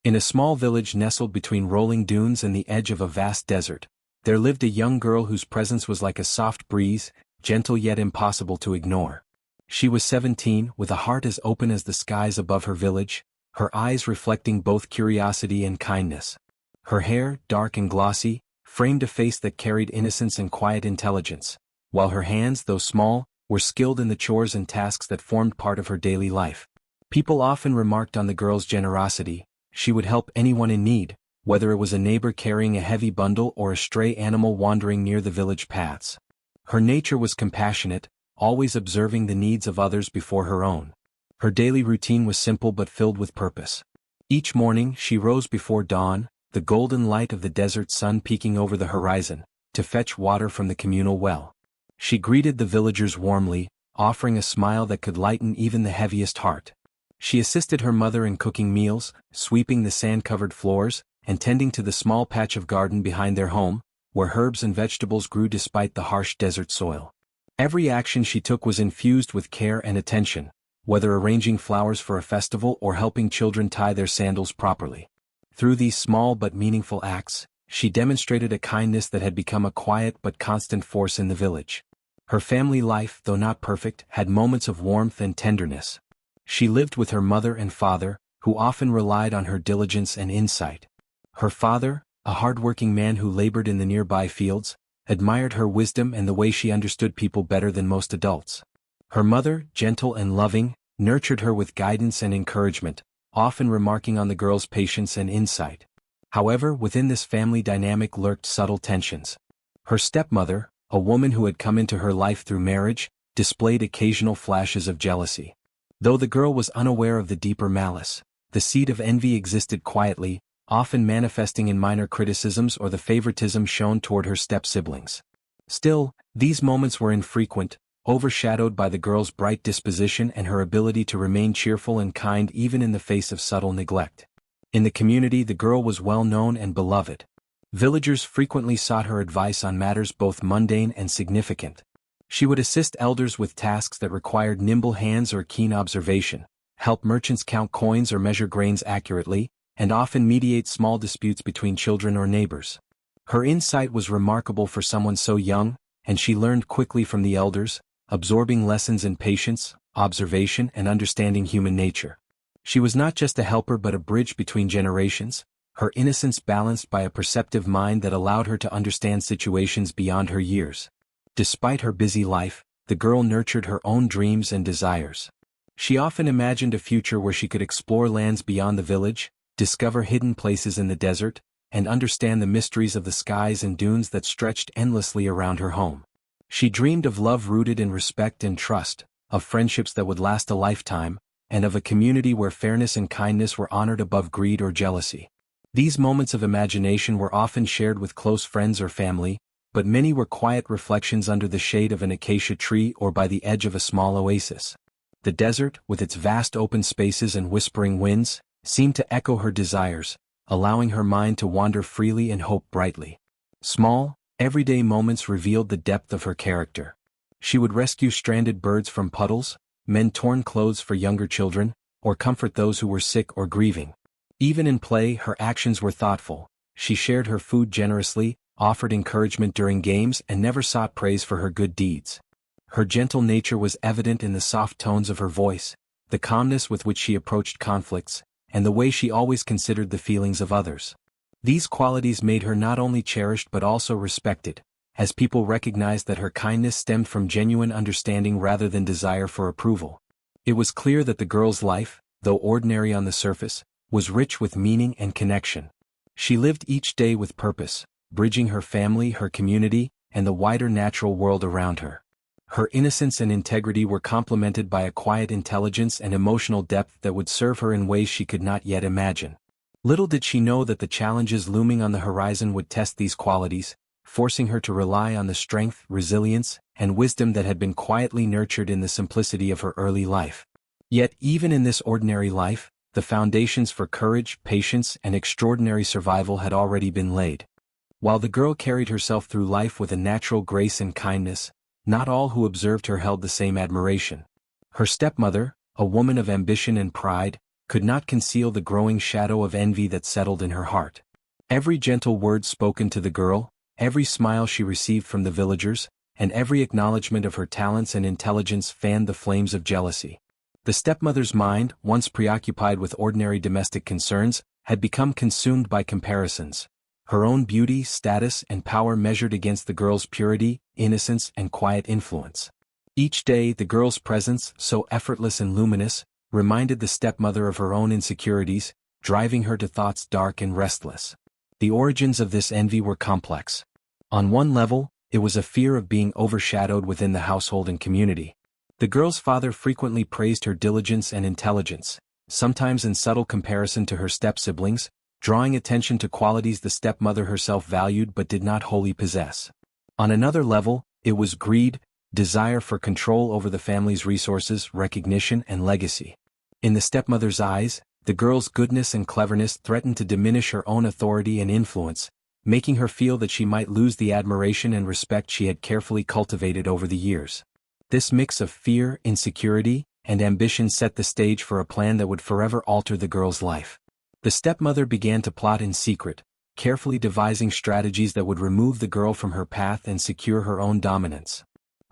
In a small village nestled between rolling dunes and the edge of a vast desert, there lived a young girl whose presence was like a soft breeze, gentle yet impossible to ignore. She was 17, with a heart as open as the skies above her village, her eyes reflecting both curiosity and kindness. Her hair, dark and glossy, framed a face that carried innocence and quiet intelligence, while her hands, though small, were skilled in the chores and tasks that formed part of her daily life. People often remarked on the girl's generosity. She would help anyone in need, whether it was a neighbor carrying a heavy bundle or a stray animal wandering near the village paths. Her nature was compassionate, always observing the needs of others before her own. Her daily routine was simple but filled with purpose. Each morning she rose before dawn, the golden light of the desert sun peeking over the horizon, to fetch water from the communal well. She greeted the villagers warmly, offering a smile that could lighten even the heaviest heart. She assisted her mother in cooking meals, sweeping the sand-covered floors, and tending to the small patch of garden behind their home, where herbs and vegetables grew despite the harsh desert soil. Every action she took was infused with care and attention, whether arranging flowers for a festival or helping children tie their sandals properly. Through these small but meaningful acts, she demonstrated a kindness that had become a quiet but constant force in the village. Her family life, though not perfect, had moments of warmth and tenderness. She lived with her mother and father, who often relied on her diligence and insight. Her father, a hard-working man who labored in the nearby fields, admired her wisdom and the way she understood people better than most adults. Her mother, gentle and loving, nurtured her with guidance and encouragement, often remarking on the girl's patience and insight. However, within this family dynamic lurked subtle tensions. Her stepmother, a woman who had come into her life through marriage, displayed occasional flashes of jealousy. Though the girl was unaware of the deeper malice, the seed of envy existed quietly, often manifesting in minor criticisms or the favoritism shown toward her step-siblings. Still, these moments were infrequent, overshadowed by the girl's bright disposition and her ability to remain cheerful and kind even in the face of subtle neglect. In the community, the girl was well known and beloved. Villagers frequently sought her advice on matters both mundane and significant. She would assist elders with tasks that required nimble hands or keen observation, help merchants count coins or measure grains accurately, and often mediate small disputes between children or neighbors. Her insight was remarkable for someone so young, and she learned quickly from the elders, absorbing lessons in patience, observation, and understanding human nature. She was not just a helper but a bridge between generations, her innocence balanced by a perceptive mind that allowed her to understand situations beyond her years. Despite her busy life, the girl nurtured her own dreams and desires. She often imagined a future where she could explore lands beyond the village, discover hidden places in the desert, and understand the mysteries of the skies and dunes that stretched endlessly around her home. She dreamed of love rooted in respect and trust, of friendships that would last a lifetime, and of a community where fairness and kindness were honored above greed or jealousy. These moments of imagination were often shared with close friends or family, but many were quiet reflections under the shade of an acacia tree or by the edge of a small oasis. The desert, with its vast open spaces and whispering winds, seemed to echo her desires, allowing her mind to wander freely and hope brightly. Small, everyday moments revealed the depth of her character. She would rescue stranded birds from puddles, mend torn clothes for younger children, or comfort those who were sick or grieving. Even in play, her actions were thoughtful. She shared her food generously, offered encouragement during games, and never sought praise for her good deeds. Her gentle nature was evident in the soft tones of her voice, the calmness with which she approached conflicts, and the way she always considered the feelings of others. These qualities made her not only cherished but also respected, as people recognized that her kindness stemmed from genuine understanding rather than desire for approval. It was clear that the girl's life, though ordinary on the surface, was rich with meaning and connection. She lived each day with purpose, bridging her family, her community, and the wider natural world around her. Her innocence and integrity were complemented by a quiet intelligence and emotional depth that would serve her in ways she could not yet imagine. Little did she know that the challenges looming on the horizon would test these qualities, forcing her to rely on the strength, resilience, and wisdom that had been quietly nurtured in the simplicity of her early life. Yet even in this ordinary life, the foundations for courage, patience, and extraordinary survival had already been laid. While the girl carried herself through life with a natural grace and kindness, not all who observed her held the same admiration. Her stepmother, a woman of ambition and pride, could not conceal the growing shadow of envy that settled in her heart. Every gentle word spoken to the girl, every smile she received from the villagers, and every acknowledgement of her talents and intelligence fanned the flames of jealousy. The stepmother's mind, once preoccupied with ordinary domestic concerns, had become consumed by comparisons. Her own beauty, status, and power measured against the girl's purity, innocence, and quiet influence. Each day the girl's presence, so effortless and luminous, reminded the stepmother of her own insecurities, driving her to thoughts dark and restless. The origins of this envy were complex. On one level, it was a fear of being overshadowed within the household and community. The girl's father frequently praised her diligence and intelligence, sometimes in subtle comparison to her step-siblings, drawing attention to qualities the stepmother herself valued but did not wholly possess. On another level, it was greed, desire for control over the family's resources, recognition, and legacy. In the stepmother's eyes, the girl's goodness and cleverness threatened to diminish her own authority and influence, making her feel that she might lose the admiration and respect she had carefully cultivated over the years. This mix of fear, insecurity, and ambition set the stage for a plan that would forever alter the girl's life. The stepmother began to plot in secret, carefully devising strategies that would remove the girl from her path and secure her own dominance.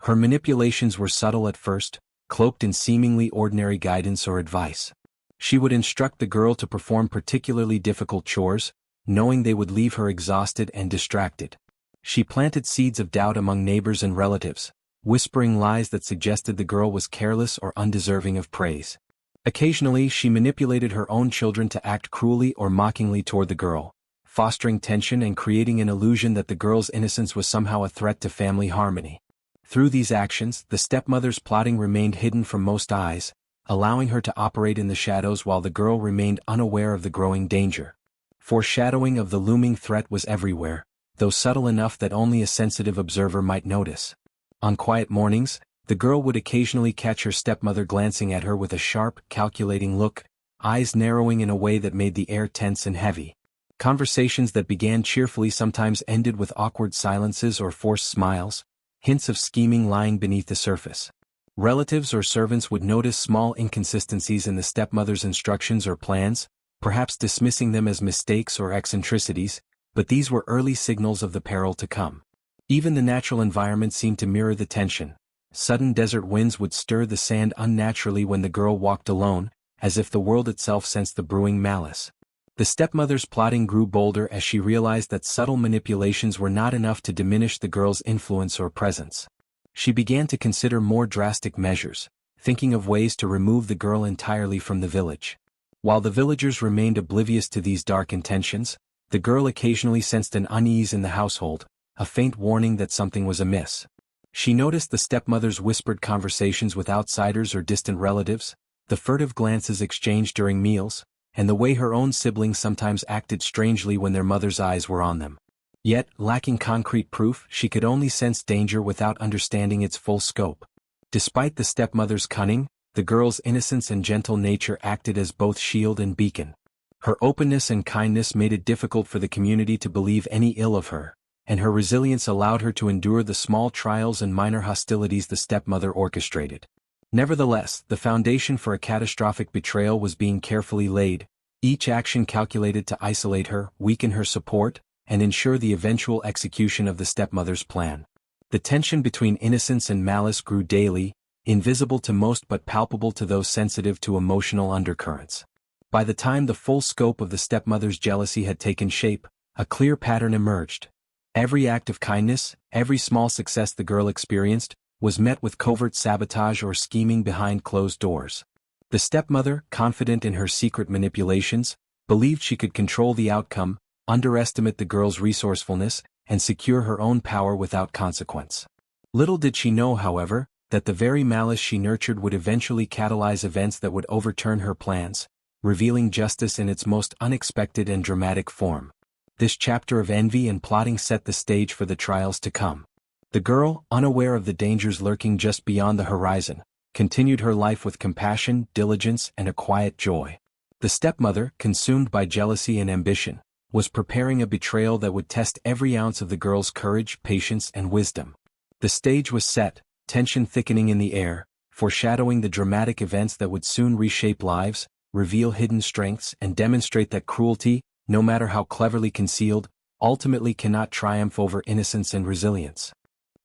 Her manipulations were subtle at first, cloaked in seemingly ordinary guidance or advice. She would instruct the girl to perform particularly difficult chores, knowing they would leave her exhausted and distracted. She planted seeds of doubt among neighbors and relatives, whispering lies that suggested the girl was careless or undeserving of praise. Occasionally she manipulated her own children to act cruelly or mockingly toward the girl, fostering tension and creating an illusion that the girl's innocence was somehow a threat to family harmony. Through these actions, the stepmother's plotting remained hidden from most eyes, allowing her to operate in the shadows while the girl remained unaware of the growing danger. Foreshadowing of the looming threat was everywhere, though subtle enough that only a sensitive observer might notice. On quiet mornings, the girl would occasionally catch her stepmother glancing at her with a sharp, calculating look, eyes narrowing in a way that made the air tense and heavy. Conversations that began cheerfully sometimes ended with awkward silences or forced smiles, hints of scheming lying beneath the surface. Relatives or servants would notice small inconsistencies in the stepmother's instructions or plans, perhaps dismissing them as mistakes or eccentricities, but these were early signals of the peril to come. Even the natural environment seemed to mirror the tension. Sudden desert winds would stir the sand unnaturally when the girl walked alone, as if the world itself sensed the brewing malice. The stepmother's plotting grew bolder as she realized that subtle manipulations were not enough to diminish the girl's influence or presence. She began to consider more drastic measures, thinking of ways to remove the girl entirely from the village. While the villagers remained oblivious to these dark intentions, the girl occasionally sensed an unease in the household, a faint warning that something was amiss. She noticed the stepmother's whispered conversations with outsiders or distant relatives, the furtive glances exchanged during meals, and the way her own siblings sometimes acted strangely when their mother's eyes were on them. Yet, lacking concrete proof, she could only sense danger without understanding its full scope. Despite the stepmother's cunning, the girl's innocence and gentle nature acted as both shield and beacon. Her openness and kindness made it difficult for the community to believe any ill of her, and her resilience allowed her to endure the small trials and minor hostilities the stepmother orchestrated. Nevertheless, the foundation for a catastrophic betrayal was being carefully laid, each action calculated to isolate her, weaken her support, and ensure the eventual execution of the stepmother's plan. The tension between innocence and malice grew daily, invisible to most but palpable to those sensitive to emotional undercurrents. By the time the full scope of the stepmother's jealousy had taken shape, a clear pattern emerged. Every act of kindness, every small success the girl experienced, was met with covert sabotage or scheming behind closed doors. The stepmother, confident in her secret manipulations, believed she could control the outcome, underestimate the girl's resourcefulness, and secure her own power without consequence. Little did she know, however, that the very malice she nurtured would eventually catalyze events that would overturn her plans, revealing justice in its most unexpected and dramatic form. This chapter of envy and plotting set the stage for the trials to come. The girl, unaware of the dangers lurking just beyond the horizon, continued her life with compassion, diligence, and a quiet joy. The stepmother, consumed by jealousy and ambition, was preparing a betrayal that would test every ounce of the girl's courage, patience, and wisdom. The stage was set, tension thickening in the air, foreshadowing the dramatic events that would soon reshape lives, reveal hidden strengths and demonstrate that cruelty, no matter how cleverly concealed, ultimately cannot triumph over innocence and resilience.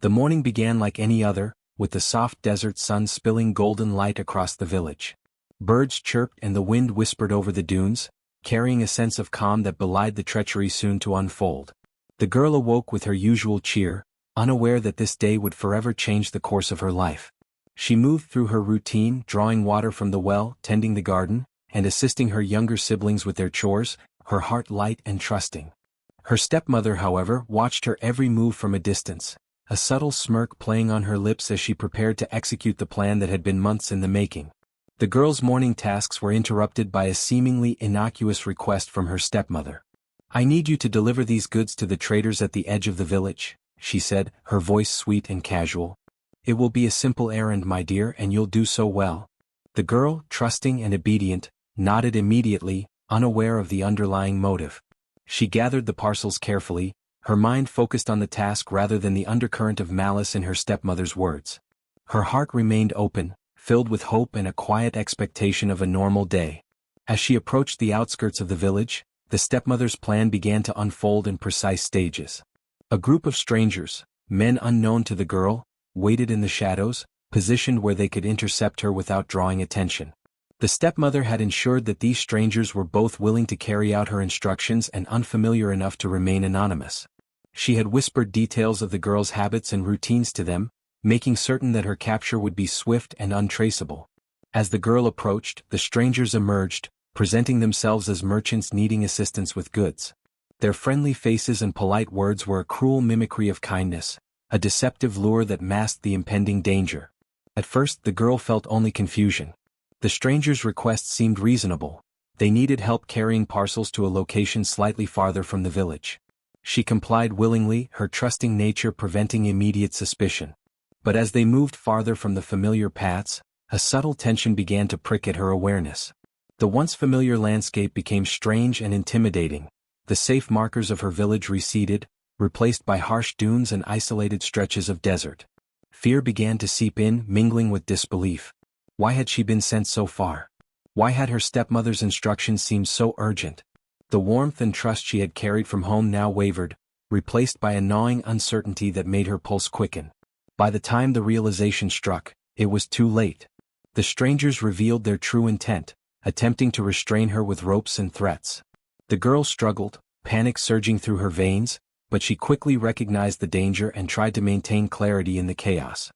The morning began like any other, with the soft desert sun spilling golden light across the village. Birds chirped and the wind whispered over the dunes, carrying a sense of calm that belied the treachery soon to unfold. The girl awoke with her usual cheer, unaware that this day would forever change the course of her life. She moved through her routine, drawing water from the well, tending the garden, and assisting her younger siblings with their chores, her heart light and trusting. Her stepmother, however, watched her every move from a distance, a subtle smirk playing on her lips as she prepared to execute the plan that had been months in the making. The girl's morning tasks were interrupted by a seemingly innocuous request from her stepmother. "I need you to deliver these goods to the traders at the edge of the village," she said, her voice sweet and casual. "It will be a simple errand, my dear, and you'll do so well." The girl, trusting and obedient, nodded immediately, unaware of the underlying motive. She gathered the parcels carefully, her mind focused on the task rather than the undercurrent of malice in her stepmother's words. Her heart remained open, filled with hope and a quiet expectation of a normal day. As she approached the outskirts of the village, the stepmother's plan began to unfold in precise stages. A group of strangers, men unknown to the girl, waited in the shadows, positioned where they could intercept her without drawing attention. The stepmother had ensured that these strangers were both willing to carry out her instructions and unfamiliar enough to remain anonymous. She had whispered details of the girl's habits and routines to them, making certain that her capture would be swift and untraceable. As the girl approached, the strangers emerged, presenting themselves as merchants needing assistance with goods. Their friendly faces and polite words were a cruel mimicry of kindness, a deceptive lure that masked the impending danger. At first the girl felt only confusion. The strangers' request seemed reasonable. They needed help carrying parcels to a location slightly farther from the village. She complied willingly, her trusting nature preventing immediate suspicion. But as they moved farther from the familiar paths, a subtle tension began to prick at her awareness. The once familiar landscape became strange and intimidating. The safe markers of her village receded, replaced by harsh dunes and isolated stretches of desert. Fear began to seep in, mingling with disbelief. Why had she been sent so far? Why had her stepmother's instructions seemed so urgent? The warmth and trust she had carried from home now wavered, replaced by a gnawing uncertainty that made her pulse quicken. By the time the realization struck, it was too late. The strangers revealed their true intent, attempting to restrain her with ropes and threats. The girl struggled, panic surging through her veins, but she quickly recognized the danger and tried to maintain clarity in the chaos.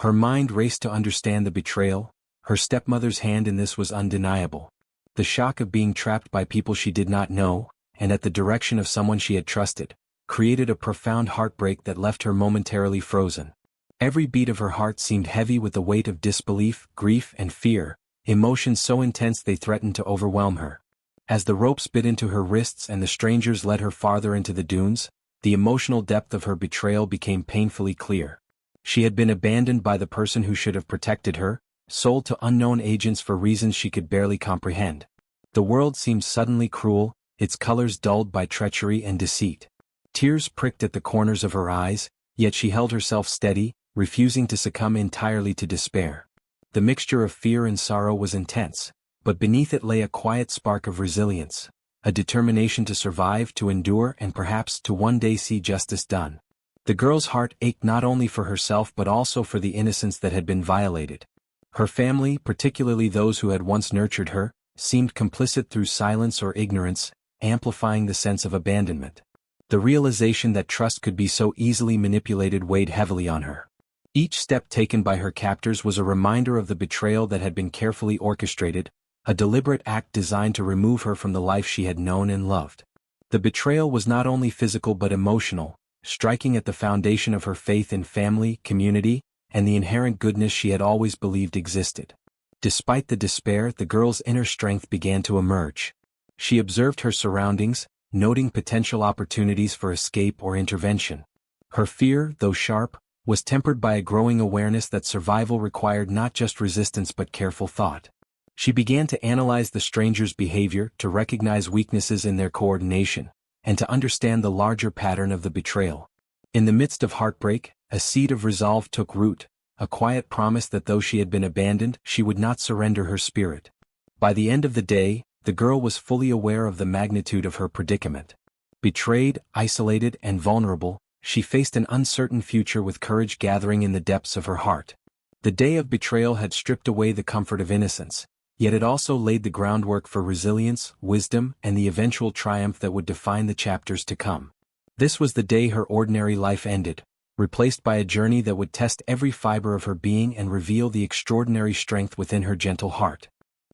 Her mind raced to understand the betrayal. Her stepmother's hand in this was undeniable. The shock of being trapped by people she did not know, and at the direction of someone she had trusted, created a profound heartbreak that left her momentarily frozen. Every beat of her heart seemed heavy with the weight of disbelief, grief, and fear, emotions so intense they threatened to overwhelm her. As the ropes bit into her wrists and the strangers led her farther into the dunes, the emotional depth of her betrayal became painfully clear. She had been abandoned by the person who should have protected her, sold to unknown agents for reasons she could barely comprehend. The world seemed suddenly cruel, its colors dulled by treachery and deceit. Tears pricked at the corners of her eyes, yet she held herself steady, refusing to succumb entirely to despair. The mixture of fear and sorrow was intense, but beneath it lay a quiet spark of resilience, a determination to survive, to endure, and perhaps to one day see justice done. The girl's heart ached not only for herself but also for the innocence that had been violated. Her family, particularly those who had once nurtured her, seemed complicit through silence or ignorance, amplifying the sense of abandonment. The realization that trust could be so easily manipulated weighed heavily on her. Each step taken by her captors was a reminder of the betrayal that had been carefully orchestrated, a deliberate act designed to remove her from the life she had known and loved. The betrayal was not only physical but emotional, striking at the foundation of her faith in family, community, and the inherent goodness she had always believed existed. Despite the despair, the girl's inner strength began to emerge. She observed her surroundings, noting potential opportunities for escape or intervention. Her fear, though sharp, was tempered by a growing awareness that survival required not just resistance but careful thought. She began to analyze the strangers' behavior, to recognize weaknesses in their coordination, and to understand the larger pattern of the betrayal. In the midst of heartbreak, a seed of resolve took root, a quiet promise that though she had been abandoned, she would not surrender her spirit. By the end of the day, the girl was fully aware of the magnitude of her predicament. Betrayed, isolated, and vulnerable, she faced an uncertain future with courage gathering in the depths of her heart. The day of betrayal had stripped away the comfort of innocence, yet it also laid the groundwork for resilience, wisdom, and the eventual triumph that would define the chapters to come. This was the day her ordinary life ended, replaced by a journey that would test every fiber of her being and reveal the extraordinary strength within her gentle heart.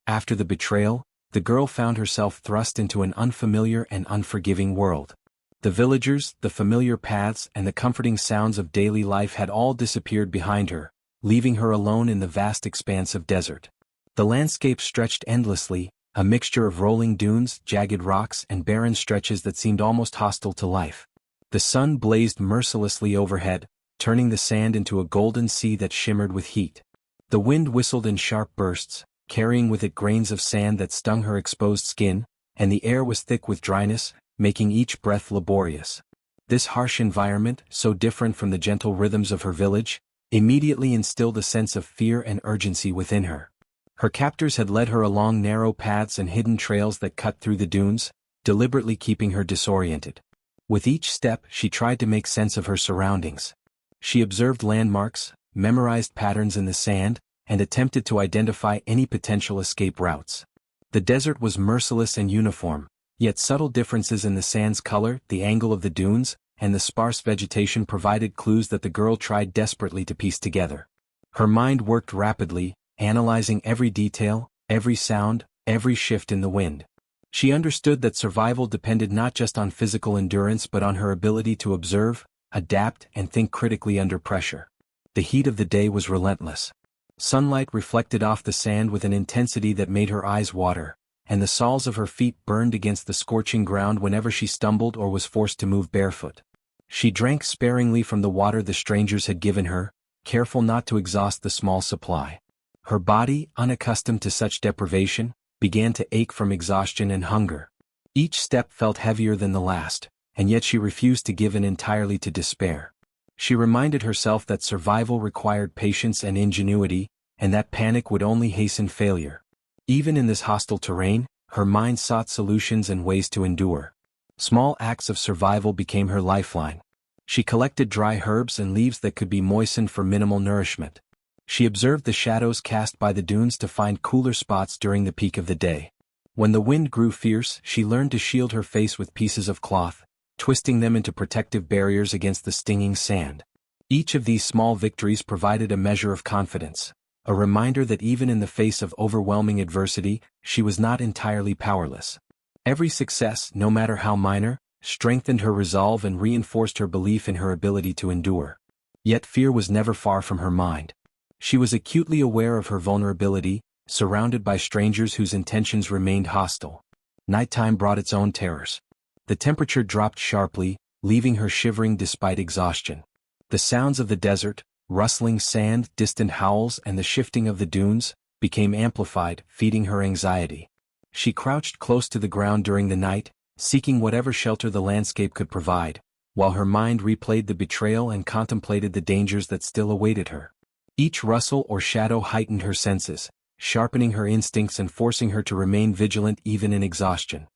After the betrayal, the girl found herself thrust into an unfamiliar and unforgiving world. The villagers, the familiar paths, and the comforting sounds of daily life had all disappeared behind her, leaving her alone in the vast expanse of desert. The landscape stretched endlessly, a mixture of rolling dunes, jagged rocks, and barren stretches that seemed almost hostile to life. The sun blazed mercilessly overhead, turning the sand into a golden sea that shimmered with heat. The wind whistled in sharp bursts, carrying with it grains of sand that stung her exposed skin, and the air was thick with dryness, making each breath laborious. This harsh environment, so different from the gentle rhythms of her village, immediately instilled a sense of fear and urgency within her. Her captors had led her along narrow paths and hidden trails that cut through the dunes, deliberately keeping her disoriented. With each step, she tried to make sense of her surroundings. She observed landmarks, memorized patterns in the sand, and attempted to identify any potential escape routes. The desert was merciless and uniform, yet subtle differences in the sand's color, the angle of the dunes, and the sparse vegetation provided clues that the girl tried desperately to piece together. Her mind worked rapidly, analyzing every detail, every sound, every shift in the wind. She understood that survival depended not just on physical endurance but on her ability to observe, adapt, and think critically under pressure. The heat of the day was relentless. Sunlight reflected off the sand with an intensity that made her eyes water, and the soles of her feet burned against the scorching ground whenever she stumbled or was forced to move barefoot. She drank sparingly from the water the strangers had given her, careful not to exhaust the small supply. Her body, unaccustomed to such deprivation, began to ache from exhaustion and hunger. Each step felt heavier than the last, and yet she refused to give in entirely to despair. She reminded herself that survival required patience and ingenuity, and that panic would only hasten failure. Even in this hostile terrain, her mind sought solutions and ways to endure. Small acts of survival became her lifeline. She collected dry herbs and leaves that could be moistened for minimal nourishment. She observed the shadows cast by the dunes to find cooler spots during the peak of the day. When the wind grew fierce, she learned to shield her face with pieces of cloth, twisting them into protective barriers against the stinging sand. Each of these small victories provided a measure of confidence, a reminder that even in the face of overwhelming adversity, she was not entirely powerless. Every success, no matter how minor, strengthened her resolve and reinforced her belief in her ability to endure. Yet fear was never far from her mind. She was acutely aware of her vulnerability, surrounded by strangers whose intentions remained hostile. Nighttime brought its own terrors. The temperature dropped sharply, leaving her shivering despite exhaustion. The sounds of the desert, rustling sand, distant howls, and the shifting of the dunes, became amplified, feeding her anxiety. She crouched close to the ground during the night, seeking whatever shelter the landscape could provide, while her mind replayed the betrayal and contemplated the dangers that still awaited her. Each rustle or shadow heightened her senses, sharpening her instincts and forcing her to remain vigilant even in exhaustion.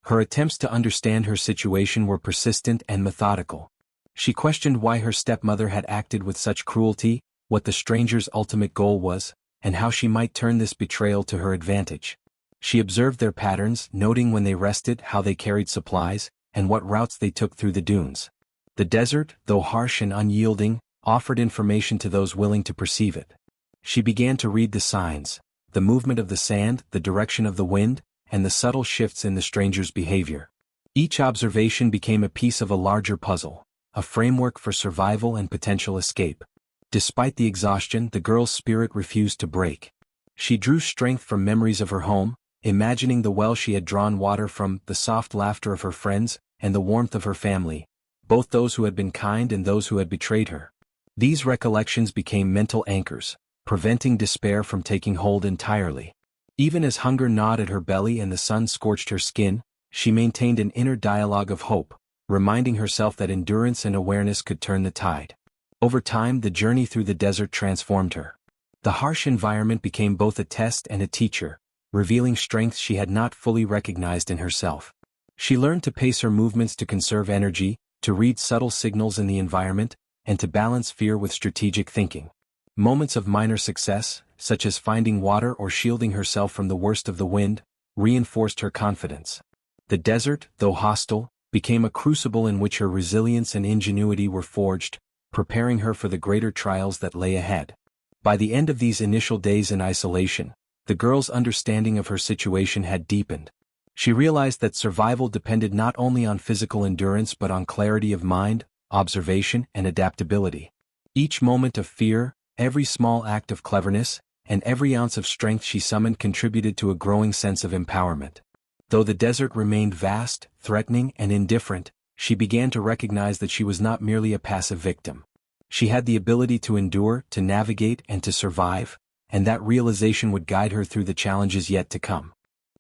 Her attempts to understand her situation were persistent and methodical. She questioned why her stepmother had acted with such cruelty, what the stranger's ultimate goal was, and how she might turn this betrayal to her advantage. She observed their patterns, noting when they rested, how they carried supplies, and what routes they took through the dunes. The desert, though harsh and unyielding, offered information to those willing to perceive it. She began to read the signs, the movement of the sand, the direction of the wind, and the subtle shifts in the stranger's behavior. Each observation became a piece of a larger puzzle, a framework for survival and potential escape. Despite the exhaustion, the girl's spirit refused to break. She drew strength from memories of her home, imagining the well she had drawn water from, the soft laughter of her friends, and the warmth of her family, both those who had been kind and those who had betrayed her. These recollections became mental anchors, preventing despair from taking hold entirely. Even as hunger gnawed at her belly and the sun scorched her skin, she maintained an inner dialogue of hope, reminding herself that endurance and awareness could turn the tide. Over time, the journey through the desert transformed her. The harsh environment became both a test and a teacher, revealing strengths she had not fully recognized in herself. She learned to pace her movements to conserve energy, to read subtle signals in the environment, and to balance fear with strategic thinking. Moments of minor success, such as finding water or shielding herself from the worst of the wind, reinforced her confidence. The desert, though hostile, became a crucible in which her resilience and ingenuity were forged, preparing her for the greater trials that lay ahead. By the end of these initial days in isolation, the girl's understanding of her situation had deepened. She realized that survival depended not only on physical endurance but on clarity of mind, observation, and adaptability. Each moment of fear, every small act of cleverness, and every ounce of strength she summoned contributed to a growing sense of empowerment. Though the desert remained vast, threatening, and indifferent, she began to recognize that she was not merely a passive victim. She had the ability to endure, to navigate, and to survive, and that realization would guide her through the challenges yet to come.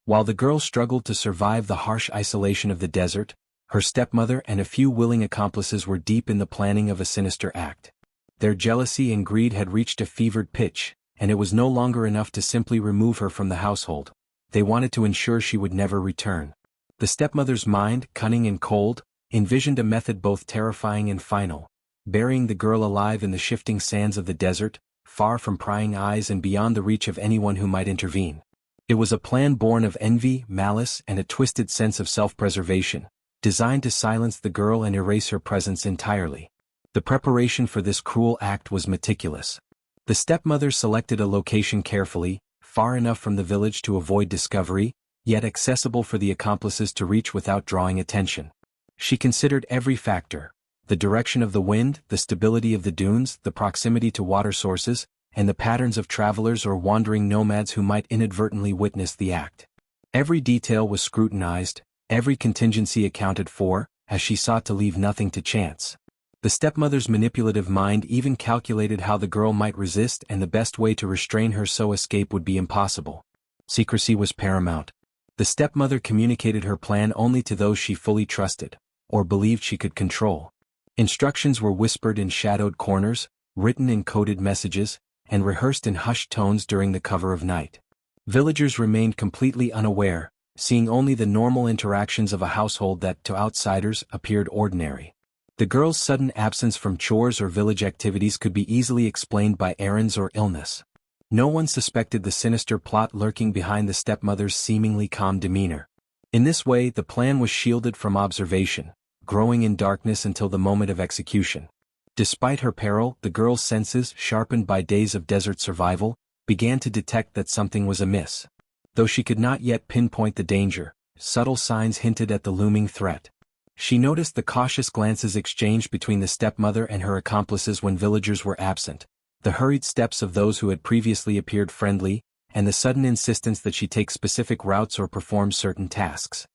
While the girl struggled to survive the harsh isolation of the desert, her stepmother and a few willing accomplices were deep in the planning of a sinister act. Their jealousy and greed had reached a fevered pitch, and it was no longer enough to simply remove her from the household. They wanted to ensure she would never return. The stepmother's mind, cunning and cold, envisioned a method both terrifying and final, burying the girl alive in the shifting sands of the desert, far from prying eyes and beyond the reach of anyone who might intervene. It was a plan born of envy, malice, and a twisted sense of self-preservation, designed to silence the girl and erase her presence entirely. The preparation for this cruel act was meticulous. The stepmother selected a location carefully, far enough from the village to avoid discovery, yet accessible for the accomplices to reach without drawing attention. She considered every factor: the direction of the wind, the stability of the dunes, the proximity to water sources, and the patterns of travelers or wandering nomads who might inadvertently witness the act. Every detail was scrutinized, every contingency accounted for, as she sought to leave nothing to chance. The stepmother's manipulative mind even calculated how the girl might resist, and the best way to restrain her so escape would be impossible. Secrecy was paramount. The stepmother communicated her plan only to those she fully trusted, or believed she could control. Instructions were whispered in shadowed corners, written in coded messages, and rehearsed in hushed tones during the cover of night. Villagers remained completely unaware, seeing only the normal interactions of a household that, to outsiders, appeared ordinary. The girl's sudden absence from chores or village activities could be easily explained by errands or illness. No one suspected the sinister plot lurking behind the stepmother's seemingly calm demeanor. In this way, the plan was shielded from observation, growing in darkness until the moment of execution. Despite her peril, the girl's senses, sharpened by days of desert survival, began to detect that something was amiss. Though she could not yet pinpoint the danger, subtle signs hinted at the looming threat. She noticed the cautious glances exchanged between the stepmother and her accomplices when villagers were absent, the hurried steps of those who had previously appeared friendly, and the sudden insistence that she take specific routes or perform certain tasks.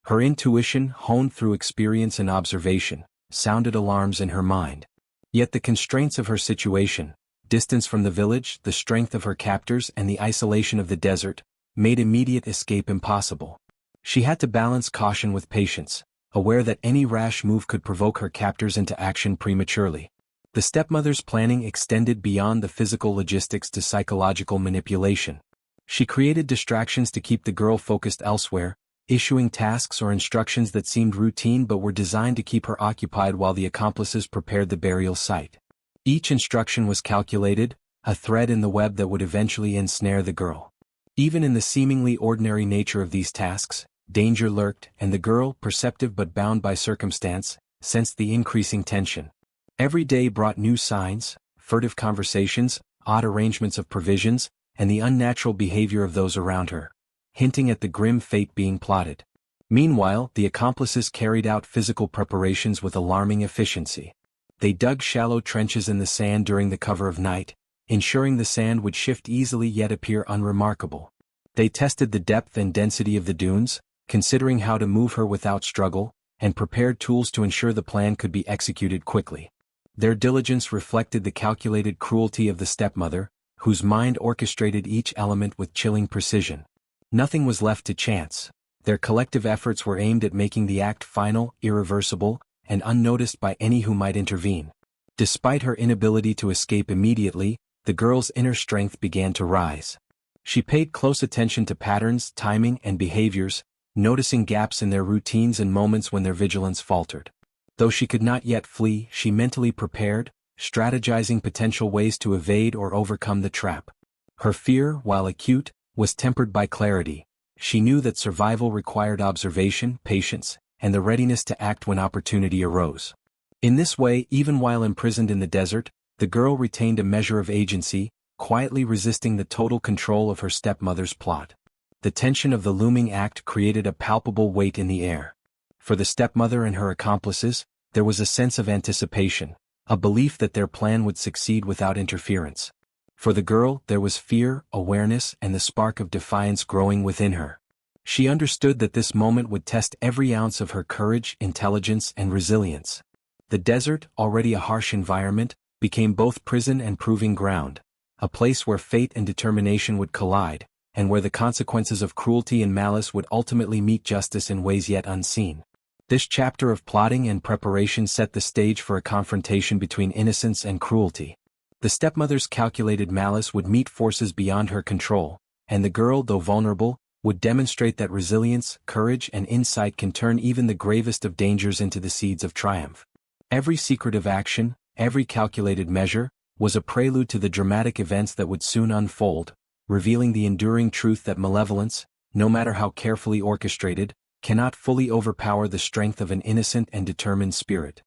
Her intuition, honed through experience and observation, sounded alarms in her mind. Yet the constraints of her situation, distance from the village, the strength of her captors, and the isolation of the desert, made immediate escape impossible. She had to balance caution with patience, aware that any rash move could provoke her captors into action prematurely. The stepmother's planning extended beyond the physical logistics to psychological manipulation. She created distractions to keep the girl focused elsewhere, issuing tasks or instructions that seemed routine but were designed to keep her occupied while the accomplices prepared the burial site. Each instruction was calculated, a thread in the web that would eventually ensnare the girl. Even in the seemingly ordinary nature of these tasks, danger lurked, and the girl, perceptive but bound by circumstance, sensed the increasing tension. Every day brought new signs, furtive conversations, odd arrangements of provisions, and the unnatural behavior of those around her, hinting at the grim fate being plotted. Meanwhile, the accomplices carried out physical preparations with alarming efficiency. They dug shallow trenches in the sand during the cover of night, ensuring the sand would shift easily yet appear unremarkable. They tested the depth and density of the dunes, considering how to move her without struggle, and prepared tools to ensure the plan could be executed quickly. Their diligence reflected the calculated cruelty of the stepmother, whose mind orchestrated each element with chilling precision. Nothing was left to chance. Their collective efforts were aimed at making the act final, irreversible, and unnoticed by any who might intervene. Despite her inability to escape immediately, the girl's inner strength began to rise. She paid close attention to patterns, timing, and behaviors, noticing gaps in their routines and moments when their vigilance faltered. Though she could not yet flee, she mentally prepared, strategizing potential ways to evade or overcome the trap. Her fear, while acute, was tempered by clarity. She knew that survival required observation, patience, and the readiness to act when opportunity arose. In this way, even while imprisoned in the desert, the girl retained a measure of agency, quietly resisting the total control of her stepmother's plot. The tension of the looming act created a palpable weight in the air. For the stepmother and her accomplices, there was a sense of anticipation, a belief that their plan would succeed without interference. For the girl, there was fear, awareness, and the spark of defiance growing within her. She understood that this moment would test every ounce of her courage, intelligence, and resilience. The desert, already a harsh environment, became both prison and proving ground, a place where fate and determination would collide, and where the consequences of cruelty and malice would ultimately meet justice in ways yet unseen. This chapter of plotting and preparation set the stage for a confrontation between innocence and cruelty. The stepmother's calculated malice would meet forces beyond her control, and the girl, though vulnerable, would demonstrate that resilience, courage, and insight can turn even the gravest of dangers into the seeds of triumph. Every secretive action, every calculated measure, was a prelude to the dramatic events that would soon unfold, revealing the enduring truth that malevolence, no matter how carefully orchestrated, cannot fully overpower the strength of an innocent and determined spirit.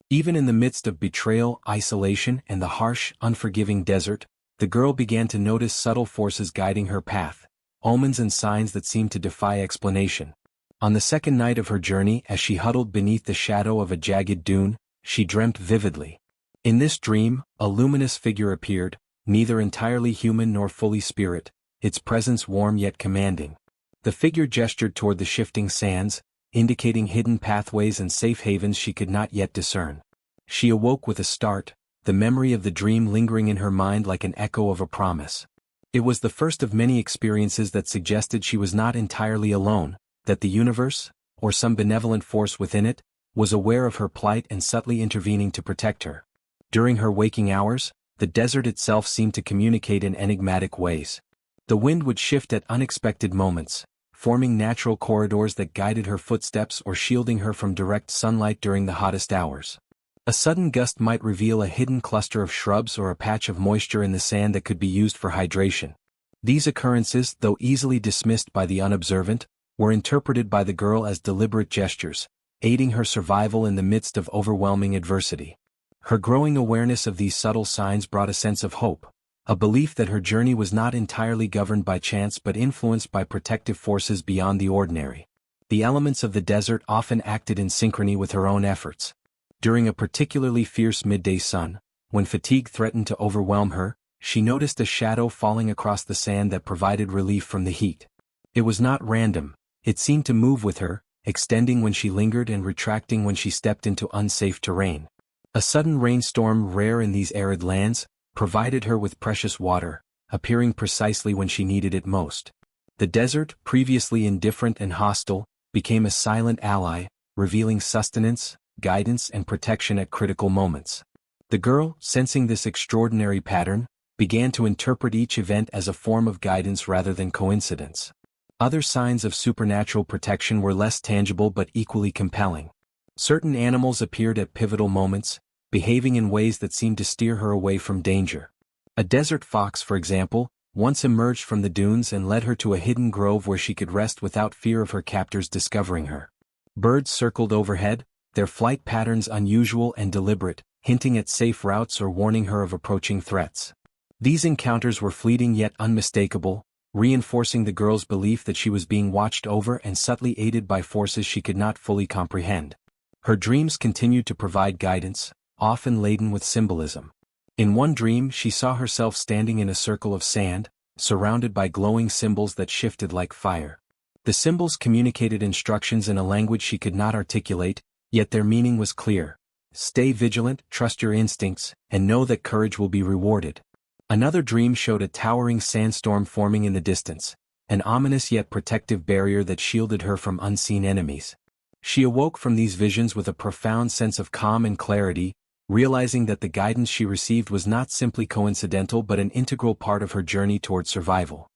Even in the midst of betrayal, isolation, and the harsh, unforgiving desert, the girl began to notice subtle forces guiding her path, omens and signs that seemed to defy explanation. On the second night of her journey, as she huddled beneath the shadow of a jagged dune, she dreamt vividly. In this dream, a luminous figure appeared, neither entirely human nor fully spirit, its presence warm yet commanding. The figure gestured toward the shifting sands, indicating hidden pathways and safe havens she could not yet discern. She awoke with a start, the memory of the dream lingering in her mind like an echo of a promise. It was the first of many experiences that suggested she was not entirely alone, that the universe, or some benevolent force within it, was aware of her plight and subtly intervening to protect her. During her waking hours, the desert itself seemed to communicate in enigmatic ways. The wind would shift at unexpected moments, forming natural corridors that guided her footsteps or shielding her from direct sunlight during the hottest hours. A sudden gust might reveal a hidden cluster of shrubs or a patch of moisture in the sand that could be used for hydration. These occurrences, though easily dismissed by the unobservant, were interpreted by the girl as deliberate gestures, aiding her survival in the midst of overwhelming adversity. Her growing awareness of these subtle signs brought a sense of hope, a belief that her journey was not entirely governed by chance but influenced by protective forces beyond the ordinary. The elements of the desert often acted in synchrony with her own efforts. During a particularly fierce midday sun, when fatigue threatened to overwhelm her, she noticed a shadow falling across the sand that provided relief from the heat. It was not random, it seemed to move with her, extending when she lingered and retracting when she stepped into unsafe terrain. A sudden rainstorm, rare in these arid lands, provided her with precious water, appearing precisely when she needed it most. The desert, previously indifferent and hostile, became a silent ally, revealing sustenance, guidance, and protection at critical moments. The girl, sensing this extraordinary pattern, began to interpret each event as a form of guidance rather than coincidence. Other signs of supernatural protection were less tangible but equally compelling. Certain animals appeared at pivotal moments, behaving in ways that seemed to steer her away from danger. A desert fox, for example, once emerged from the dunes and led her to a hidden grove where she could rest without fear of her captors discovering her. Birds circled overhead, their flight patterns unusual and deliberate, hinting at safe routes or warning her of approaching threats. These encounters were fleeting yet unmistakable, reinforcing the girl's belief that she was being watched over and subtly aided by forces she could not fully comprehend. Her dreams continued to provide guidance, often laden with symbolism. In one dream she saw herself standing in a circle of sand, surrounded by glowing symbols that shifted like fire. The symbols communicated instructions in a language she could not articulate, yet their meaning was clear. Stay vigilant, trust your instincts, and know that courage will be rewarded. Another dream showed a towering sandstorm forming in the distance, an ominous yet protective barrier that shielded her from unseen enemies. She awoke from these visions with a profound sense of calm and clarity, realizing that the guidance she received was not simply coincidental but an integral part of her journey toward survival.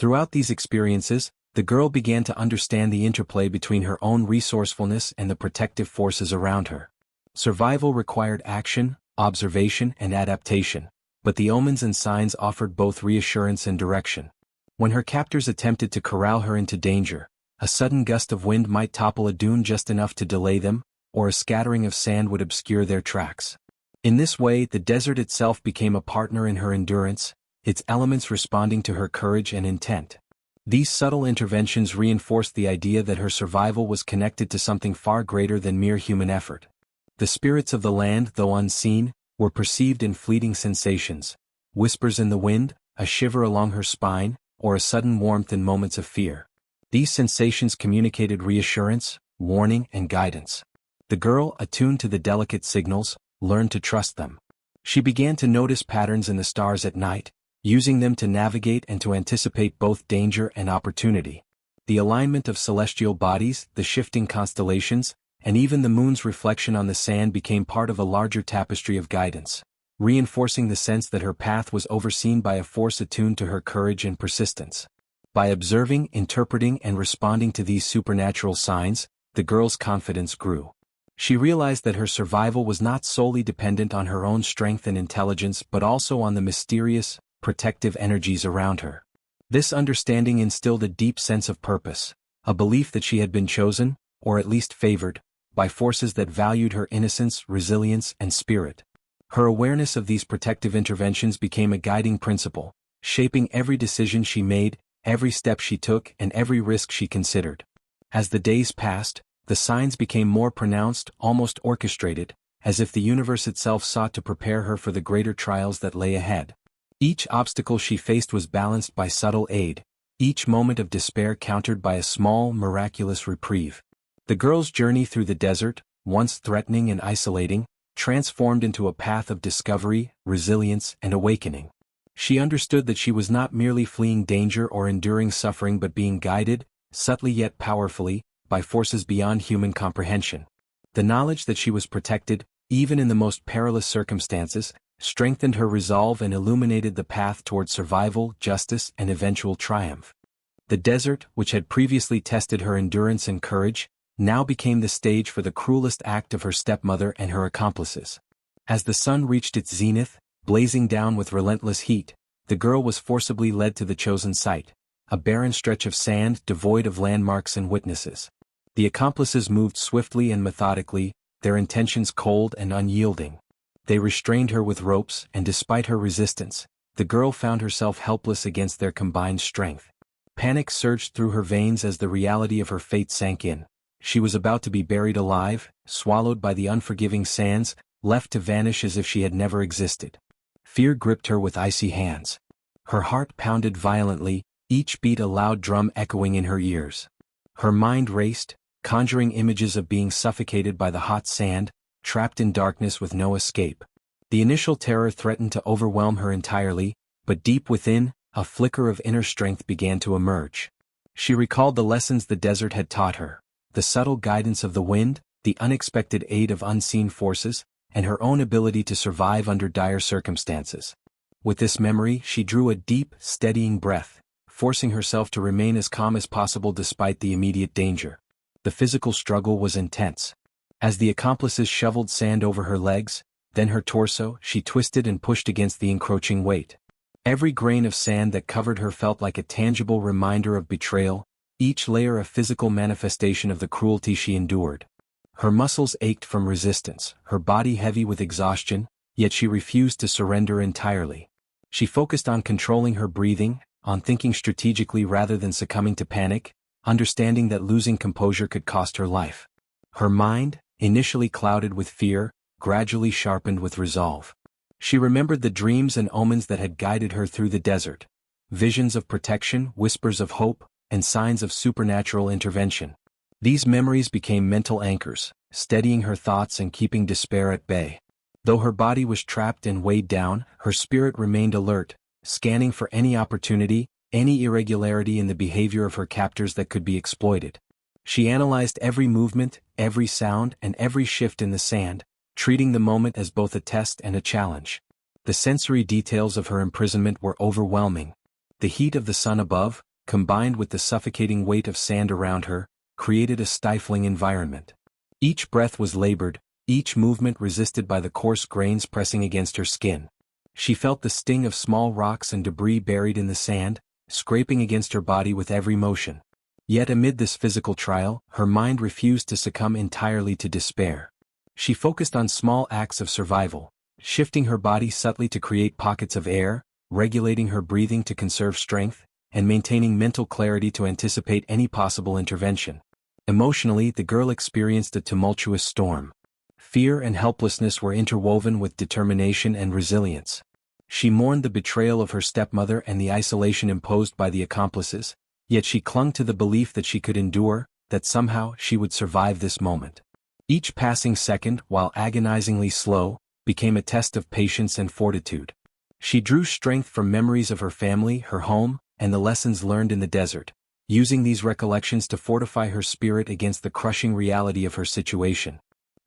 Throughout these experiences, the girl began to understand the interplay between her own resourcefulness and the protective forces around her. Survival required action, observation, and adaptation, but the omens and signs offered both reassurance and direction. When her captors attempted to corral her into danger, a sudden gust of wind might topple a dune just enough to delay them, or a scattering of sand would obscure their tracks. In this way, the desert itself became a partner in her endurance, its elements responding to her courage and intent. These subtle interventions reinforced the idea that her survival was connected to something far greater than mere human effort. The spirits of the land, though unseen, were perceived in fleeting sensations: whispers in the wind, a shiver along her spine, or a sudden warmth in moments of fear. These sensations communicated reassurance, warning, and guidance. The girl, attuned to the delicate signals, learned to trust them. She began to notice patterns in the stars at night, using them to navigate and to anticipate both danger and opportunity. The alignment of celestial bodies, the shifting constellations, and even the moon's reflection on the sand became part of a larger tapestry of guidance, reinforcing the sense that her path was overseen by a force attuned to her courage and persistence. By observing, interpreting, and responding to these supernatural signs, the girl's confidence grew. She realized that her survival was not solely dependent on her own strength and intelligence but also on the mysterious, protective energies around her. This understanding instilled a deep sense of purpose, a belief that she had been chosen, or at least favored, by forces that valued her innocence, resilience, and spirit. Her awareness of these protective interventions became a guiding principle, shaping every decision she made, every step she took, and every risk she considered. As the days passed, the signs became more pronounced, almost orchestrated, as if the universe itself sought to prepare her for the greater trials that lay ahead. Each obstacle she faced was balanced by subtle aid, each moment of despair countered by a small, miraculous reprieve. The girl's journey through the desert, once threatening and isolating, transformed into a path of discovery, resilience, and awakening. She understood that she was not merely fleeing danger or enduring suffering but being guided, subtly yet powerfully, by forces beyond human comprehension. The knowledge that she was protected, even in the most perilous circumstances, strengthened her resolve and illuminated the path toward survival, justice, and eventual triumph. The desert, which had previously tested her endurance and courage, now became the stage for the cruelest act of her stepmother and her accomplices. As the sun reached its zenith, blazing down with relentless heat, the girl was forcibly led to the chosen site, a barren stretch of sand devoid of landmarks and witnesses. The accomplices moved swiftly and methodically, their intentions cold and unyielding. They restrained her with ropes, and despite her resistance, the girl found herself helpless against their combined strength. Panic surged through her veins as the reality of her fate sank in. She was about to be buried alive, swallowed by the unforgiving sands, left to vanish as if she had never existed. Fear gripped her with icy hands. Her heart pounded violently, each beat a loud drum echoing in her ears. Her mind raced, conjuring images of being suffocated by the hot sand, trapped in darkness with no escape. The initial terror threatened to overwhelm her entirely, but deep within, a flicker of inner strength began to emerge. She recalled the lessons the desert had taught her, the subtle guidance of the wind, the unexpected aid of unseen forces, and her own ability to survive under dire circumstances. With this memory, she drew a deep, steadying breath, forcing herself to remain as calm as possible despite the immediate danger. The physical struggle was intense. As the accomplices shoveled sand over her legs, then her torso, she twisted and pushed against the encroaching weight. Every grain of sand that covered her felt like a tangible reminder of betrayal, each layer a physical manifestation of the cruelty she endured. Her muscles ached from resistance, her body heavy with exhaustion, yet she refused to surrender entirely. She focused on controlling her breathing, on thinking strategically rather than succumbing to panic, understanding that losing composure could cost her life. Her mind, initially clouded with fear, gradually sharpened with resolve. She remembered the dreams and omens that had guided her through the desert, visions of protection, whispers of hope, and signs of supernatural intervention. These memories became mental anchors, steadying her thoughts and keeping despair at bay. Though her body was trapped and weighed down, her spirit remained alert, scanning for any opportunity, any irregularity in the behavior of her captors that could be exploited. She analyzed every movement, every sound, and every shift in the sand, treating the moment as both a test and a challenge. The sensory details of her imprisonment were overwhelming. The heat of the sun above, combined with the suffocating weight of sand around her, created a stifling environment. Each breath was labored, each movement resisted by the coarse grains pressing against her skin. She felt the sting of small rocks and debris buried in the sand, scraping against her body with every motion. Yet amid this physical trial, her mind refused to succumb entirely to despair. She focused on small acts of survival, shifting her body subtly to create pockets of air, regulating her breathing to conserve strength, and maintaining mental clarity to anticipate any possible intervention. Emotionally, the girl experienced a tumultuous storm. Fear and helplessness were interwoven with determination and resilience. She mourned the betrayal of her stepmother and the isolation imposed by the accomplices, yet she clung to the belief that she could endure, that somehow she would survive this moment. Each passing second, while agonizingly slow, became a test of patience and fortitude. She drew strength from memories of her family, her home, and the lessons learned in the desert, using these recollections to fortify her spirit against the crushing reality of her situation.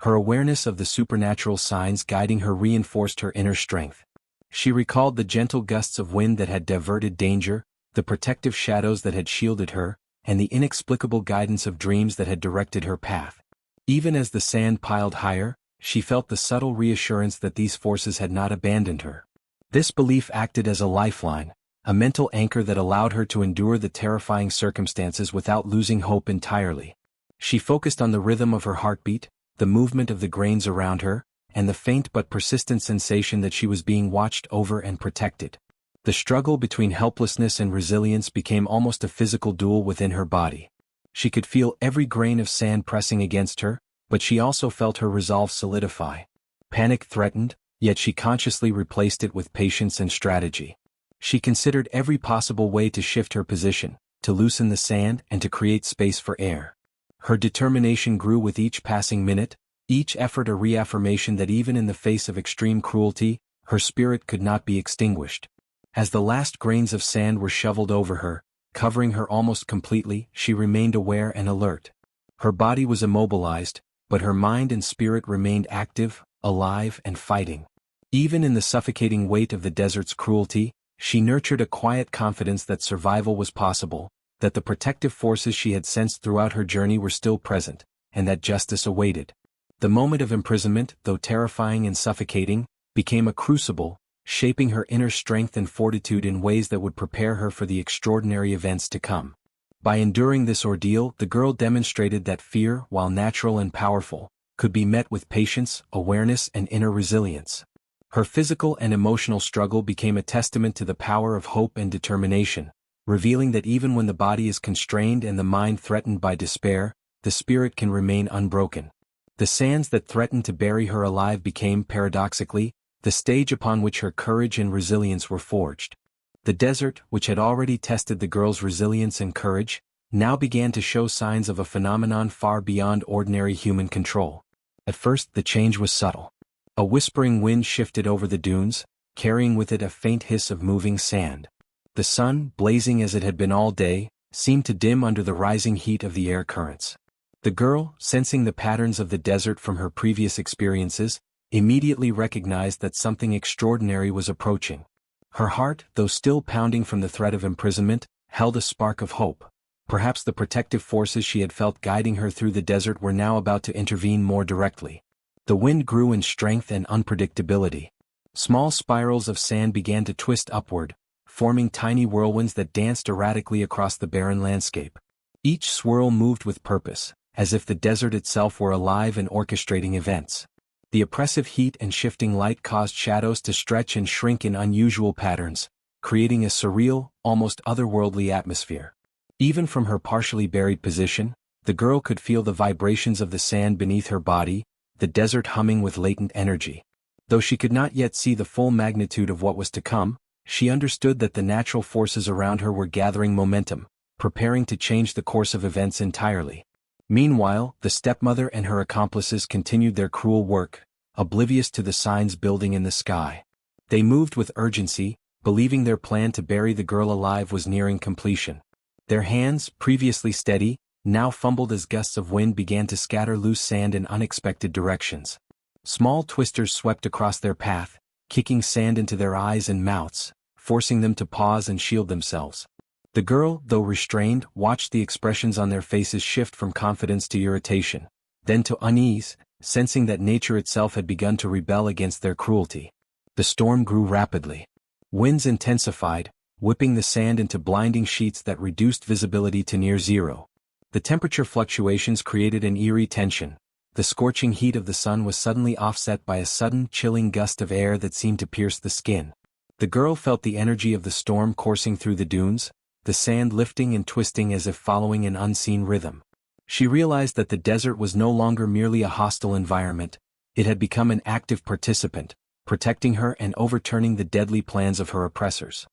Her awareness of the supernatural signs guiding her reinforced her inner strength. She recalled the gentle gusts of wind that had diverted danger, the protective shadows that had shielded her, and the inexplicable guidance of dreams that had directed her path. Even as the sand piled higher, she felt the subtle reassurance that these forces had not abandoned her. This belief acted as a lifeline, a mental anchor that allowed her to endure the terrifying circumstances without losing hope entirely. She focused on the rhythm of her heartbeat, the movement of the grains around her, and the faint but persistent sensation that she was being watched over and protected. The struggle between helplessness and resilience became almost a physical duel within her body. She could feel every grain of sand pressing against her, but she also felt her resolve solidify. Panic threatened, yet she consciously replaced it with patience and strategy. She considered every possible way to shift her position, to loosen the sand and to create space for air. Her determination grew with each passing minute, each effort a reaffirmation that even in the face of extreme cruelty, her spirit could not be extinguished. As the last grains of sand were shoveled over her, covering her almost completely, she remained aware and alert. Her body was immobilized, but her mind and spirit remained active, alive, and fighting. Even in the suffocating weight of the desert's cruelty, she nurtured a quiet confidence that survival was possible, that the protective forces she had sensed throughout her journey were still present, and that justice awaited. The moment of imprisonment, though terrifying and suffocating, became a crucible, shaping her inner strength and fortitude in ways that would prepare her for the extraordinary events to come. By enduring this ordeal, the girl demonstrated that fear, while natural and powerful, could be met with patience, awareness, and inner resilience. Her physical and emotional struggle became a testament to the power of hope and determination, revealing that even when the body is constrained and the mind threatened by despair, the spirit can remain unbroken. The sands that threatened to bury her alive became, paradoxically, the stage upon which her courage and resilience were forged. The desert, which had already tested the girl's resilience and courage, now began to show signs of a phenomenon far beyond ordinary human control. At first, the change was subtle. A whispering wind shifted over the dunes, carrying with it a faint hiss of moving sand. The sun, blazing as it had been all day, seemed to dim under the rising heat of the air currents. The girl, sensing the patterns of the desert from her previous experiences, immediately recognized that something extraordinary was approaching. Her heart, though still pounding from the threat of imprisonment, held a spark of hope. Perhaps the protective forces she had felt guiding her through the desert were now about to intervene more directly. The wind grew in strength and unpredictability. Small spirals of sand began to twist upward, forming tiny whirlwinds that danced erratically across the barren landscape. Each swirl moved with purpose, as if the desert itself were alive and orchestrating events. The oppressive heat and shifting light caused shadows to stretch and shrink in unusual patterns, creating a surreal, almost otherworldly atmosphere. Even from her partially buried position, the girl could feel the vibrations of the sand beneath her body, the desert humming with latent energy. Though she could not yet see the full magnitude of what was to come, she understood that the natural forces around her were gathering momentum, preparing to change the course of events entirely. Meanwhile, the stepmother and her accomplices continued their cruel work, oblivious to the signs building in the sky. They moved with urgency, believing their plan to bury the girl alive was nearing completion. Their hands, previously steady, now fumbled as gusts of wind began to scatter loose sand in unexpected directions. Small twisters swept across their path, kicking sand into their eyes and mouths, forcing them to pause and shield themselves. The girl, though restrained, watched the expressions on their faces shift from confidence to irritation, then to unease, sensing that nature itself had begun to rebel against their cruelty. The storm grew rapidly. Winds intensified, whipping the sand into blinding sheets that reduced visibility to near zero. The temperature fluctuations created an eerie tension. The scorching heat of the sun was suddenly offset by a sudden, chilling gust of air that seemed to pierce the skin. The girl felt the energy of the storm coursing through the dunes, the sand lifting and twisting as if following an unseen rhythm. She realized that the desert was no longer merely a hostile environment, it had become an active participant, protecting her and overturning the deadly plans of her oppressors.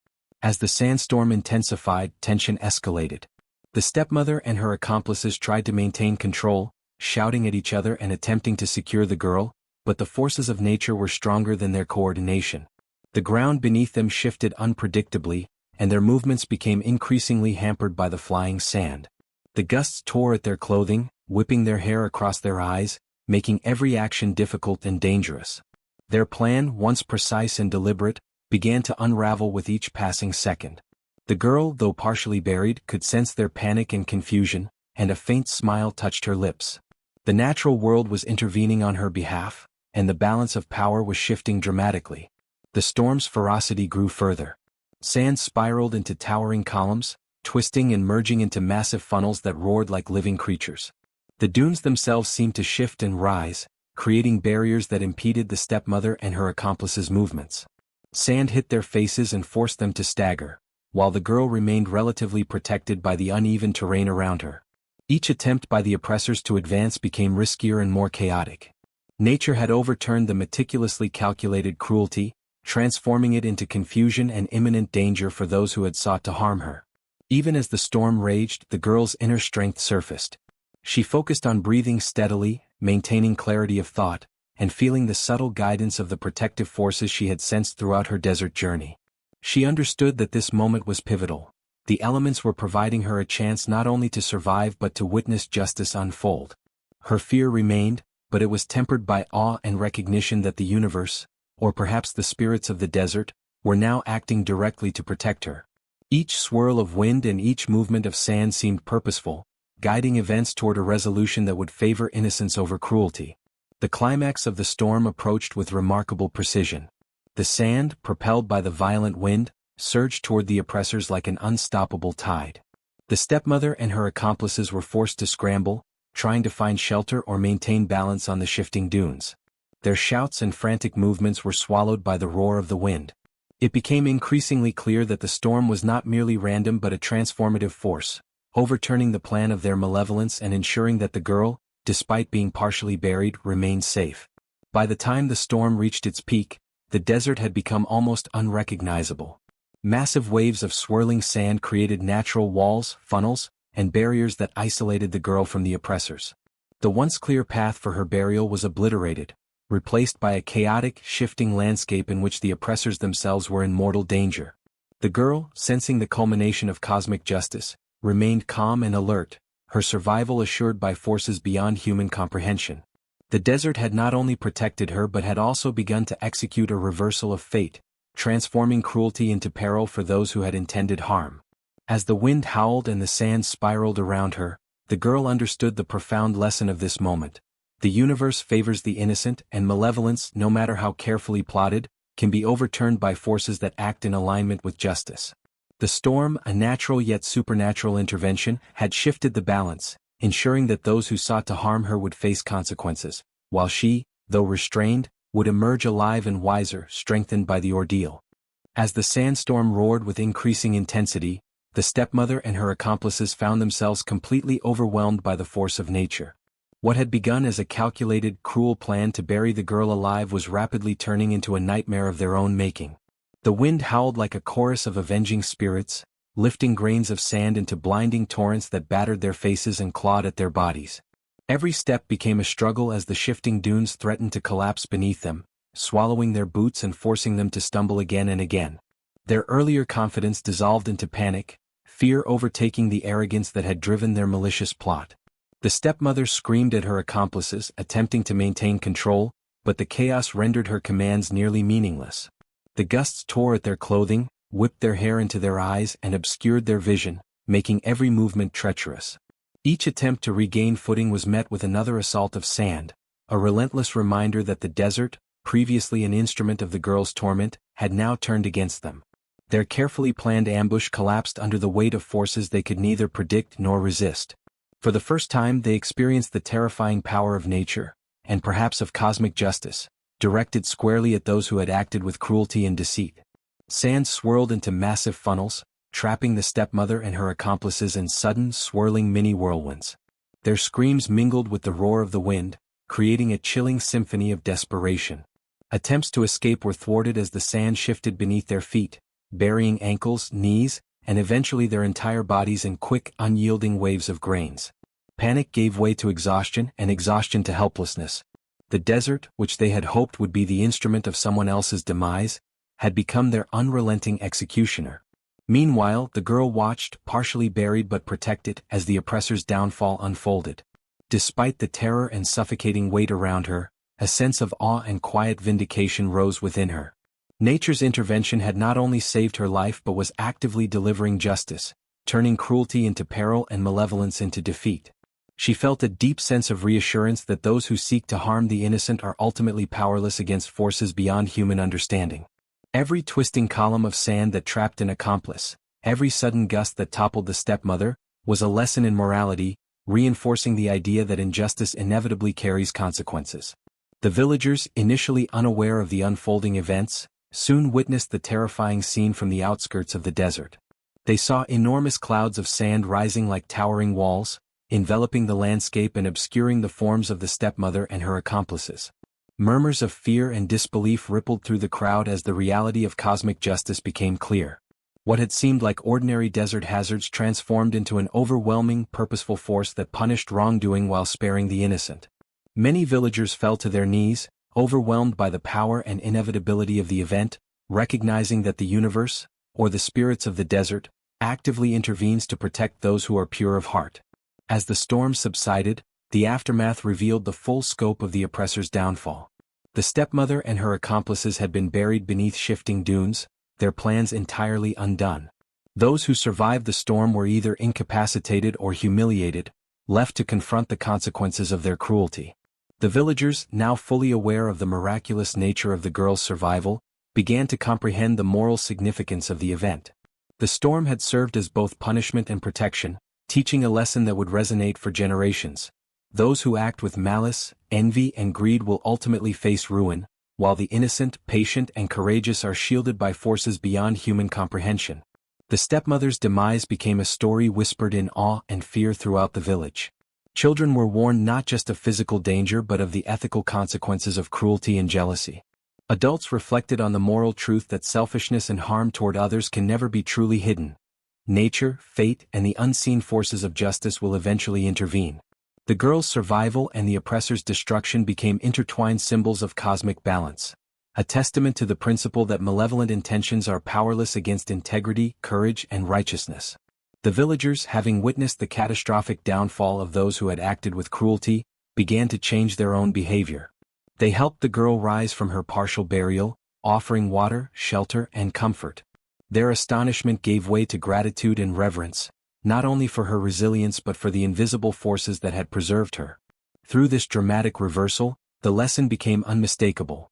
As the sandstorm intensified, tension escalated. The stepmother and her accomplices tried to maintain control, shouting at each other and attempting to secure the girl, but the forces of nature were stronger than their coordination. The ground beneath them shifted unpredictably, and their movements became increasingly hampered by the flying sand. The gusts tore at their clothing, whipping their hair across their eyes, making every action difficult and dangerous. Their plan, once precise and deliberate, began to unravel with each passing second. The girl, though partially buried, could sense their panic and confusion, and a faint smile touched her lips. The natural world was intervening on her behalf, and the balance of power was shifting dramatically. The storm's ferocity grew further. Sand spiraled into towering columns, twisting and merging into massive funnels that roared like living creatures. The dunes themselves seemed to shift and rise, creating barriers that impeded the stepmother and her accomplices' movements. Sand hit their faces and forced them to stagger, while the girl remained relatively protected by the uneven terrain around her. Each attempt by the oppressors to advance became riskier and more chaotic. Nature had overturned the meticulously calculated cruelty, transforming it into confusion and imminent danger for those who had sought to harm her. Even as the storm raged, the girl's inner strength surfaced. She focused on breathing steadily, maintaining clarity of thought, and feeling the subtle guidance of the protective forces she had sensed throughout her desert journey. She understood that this moment was pivotal. The elements were providing her a chance not only to survive but to witness justice unfold. Her fear remained, but it was tempered by awe and recognition that the universe, or perhaps the spirits of the desert, were now acting directly to protect her. Each swirl of wind and each movement of sand seemed purposeful, guiding events toward a resolution that would favor innocence over cruelty. The climax of the storm approached with remarkable precision. The sand, propelled by the violent wind, surged toward the oppressors like an unstoppable tide. The stepmother and her accomplices were forced to scramble, trying to find shelter or maintain balance on the shifting dunes. Their shouts and frantic movements were swallowed by the roar of the wind. It became increasingly clear that the storm was not merely random but a transformative force, overturning the plan of their malevolence and ensuring that the girl, despite being partially buried, remained safe. By the time the storm reached its peak, the desert had become almost unrecognizable. Massive waves of swirling sand created natural walls, funnels, and barriers that isolated the girl from the oppressors. The once clear path for her burial was obliterated, replaced by a chaotic, shifting landscape in which the oppressors themselves were in mortal danger. The girl, sensing the culmination of cosmic justice, remained calm and alert, her survival assured by forces beyond human comprehension. The desert had not only protected her but had also begun to execute a reversal of fate, transforming cruelty into peril for those who had intended harm. As the wind howled and the sand spiraled around her, the girl understood the profound lesson of this moment. The universe favors the innocent, and malevolence, no matter how carefully plotted, can be overturned by forces that act in alignment with justice. The storm, a natural yet supernatural intervention, had shifted the balance, ensuring that those who sought to harm her would face consequences, while she, though restrained, would emerge alive and wiser, strengthened by the ordeal. As the sandstorm roared with increasing intensity, the stepmother and her accomplices found themselves completely overwhelmed by the force of nature. What had begun as a calculated, cruel plan to bury the girl alive was rapidly turning into a nightmare of their own making. The wind howled like a chorus of avenging spirits, lifting grains of sand into blinding torrents that battered their faces and clawed at their bodies. Every step became a struggle as the shifting dunes threatened to collapse beneath them, swallowing their boots and forcing them to stumble again and again. Their earlier confidence dissolved into panic, fear overtaking the arrogance that had driven their malicious plot. The stepmother screamed at her accomplices, attempting to maintain control, but the chaos rendered her commands nearly meaningless. The gusts tore at their clothing, whipped their hair into their eyes and obscured their vision, making every movement treacherous. Each attempt to regain footing was met with another assault of sand, a relentless reminder that the desert, previously an instrument of the girls' torment, had now turned against them. Their carefully planned ambush collapsed under the weight of forces they could neither predict nor resist. For the first time they experienced the terrifying power of nature, and perhaps of cosmic justice, directed squarely at those who had acted with cruelty and deceit. Sand swirled into massive funnels, trapping the stepmother and her accomplices in sudden, swirling mini-whirlwinds. Their screams mingled with the roar of the wind, creating a chilling symphony of desperation. Attempts to escape were thwarted as the sand shifted beneath their feet, burying ankles, knees, and eventually their entire bodies in quick, unyielding waves of grains. Panic gave way to exhaustion and exhaustion to helplessness. The desert, which they had hoped would be the instrument of someone else's demise, had become their unrelenting executioner. Meanwhile, the girl watched, partially buried but protected, as the oppressor's downfall unfolded. Despite the terror and suffocating weight around her, a sense of awe and quiet vindication rose within her. Nature's intervention had not only saved her life but was actively delivering justice, turning cruelty into peril and malevolence into defeat. She felt a deep sense of reassurance that those who seek to harm the innocent are ultimately powerless against forces beyond human understanding. Every twisting column of sand that trapped an accomplice, every sudden gust that toppled the stepmother, was a lesson in morality, reinforcing the idea that injustice inevitably carries consequences. The villagers, initially unaware of the unfolding events, soon witnessed the terrifying scene from the outskirts of the desert. They saw enormous clouds of sand rising like towering walls, enveloping the landscape and obscuring the forms of the stepmother and her accomplices. Murmurs of fear and disbelief rippled through the crowd as the reality of cosmic justice became clear. What had seemed like ordinary desert hazards transformed into an overwhelming, purposeful force that punished wrongdoing while sparing the innocent. Many villagers fell to their knees, overwhelmed by the power and inevitability of the event, recognizing that the universe, or the spirits of the desert, actively intervenes to protect those who are pure of heart. As the storm subsided, the aftermath revealed the full scope of the oppressor's downfall. The stepmother and her accomplices had been buried beneath shifting dunes, their plans entirely undone. Those who survived the storm were either incapacitated or humiliated, left to confront the consequences of their cruelty. The villagers, now fully aware of the miraculous nature of the girl's survival, began to comprehend the moral significance of the event. The storm had served as both punishment and protection, teaching a lesson that would resonate for generations. Those who act with malice, envy, and greed will ultimately face ruin, while the innocent, patient, and courageous are shielded by forces beyond human comprehension. The stepmother's demise became a story whispered in awe and fear throughout the village. Children were warned not just of physical danger but of the ethical consequences of cruelty and jealousy. Adults reflected on the moral truth that selfishness and harm toward others can never be truly hidden. Nature, fate, and the unseen forces of justice will eventually intervene. The girl's survival and the oppressor's destruction became intertwined symbols of cosmic balance, a testament to the principle that malevolent intentions are powerless against integrity, courage, and righteousness. The villagers, having witnessed the catastrophic downfall of those who had acted with cruelty, began to change their own behavior. They helped the girl rise from her partial burial, offering water, shelter, and comfort. Their astonishment gave way to gratitude and reverence, not only for her resilience but for the invisible forces that had preserved her. Through this dramatic reversal, the lesson became unmistakable.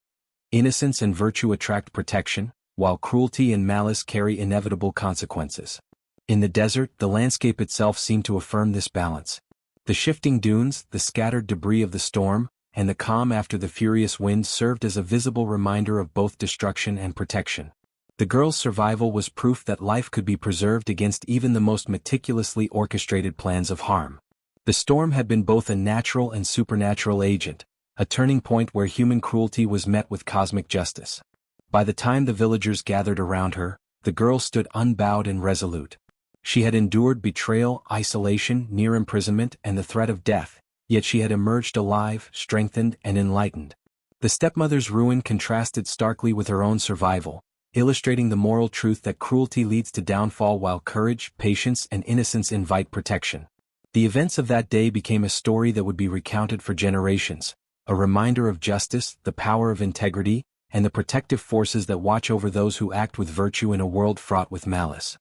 Innocence and virtue attract protection, while cruelty and malice carry inevitable consequences. In the desert, the landscape itself seemed to affirm this balance. The shifting dunes, the scattered debris of the storm, and the calm after the furious wind served as a visible reminder of both destruction and protection. The girl's survival was proof that life could be preserved against even the most meticulously orchestrated plans of harm. The storm had been both a natural and supernatural agent, a turning point where human cruelty was met with cosmic justice. By the time the villagers gathered around her, the girl stood unbowed and resolute. She had endured betrayal, isolation, near imprisonment, and the threat of death, yet she had emerged alive, strengthened, and enlightened. The stepmother's ruin contrasted starkly with her own survival, illustrating the moral truth that cruelty leads to downfall while courage, patience, and innocence invite protection. The events of that day became a story that would be recounted for generations, a reminder of justice, the power of integrity, and the protective forces that watch over those who act with virtue in a world fraught with malice.